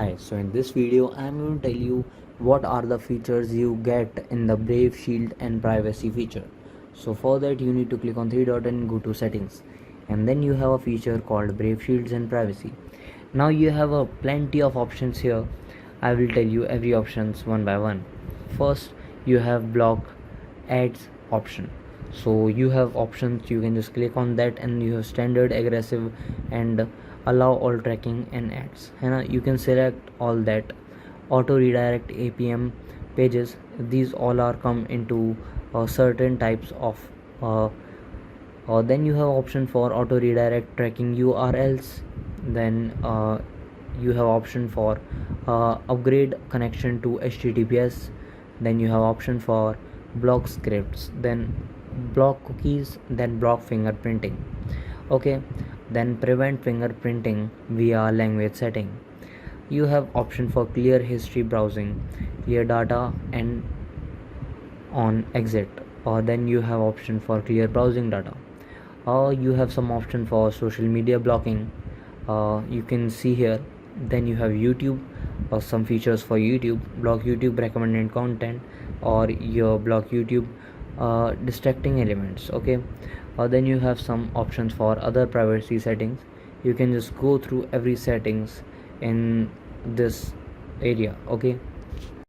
Hi, so in this video I'm going to tell you what are the features you get in the Brave Shield and privacy feature. So for that you need to click on three dot and go to settings, and then you have a feature called Brave Shields and privacy. Now you have a plenty of options here. I will tell you every options one by one. First you have block ads option. So you have options, you can just click on that, and you have standard, aggressive, and allow all tracking and ads. And you can select all that. Auto redirect APM pages, these all are come into certain types of then you have option for auto redirect tracking URLs. Then you have option for upgrade connection to HTTPS. Then you have option for block scripts, then block cookies, then block fingerprinting. Okay, then prevent fingerprinting via language setting. You have option for clear history browsing, clear data and on exit, or then you have option for clear browsing data, or you have some option for social media blocking. You can see here. Then you have YouTube, or some features for YouTube, block YouTube recommended content, or your block YouTube distracting elements. Okay, then you have some options for other privacy settings. You can just go through every settings in this area. Okay,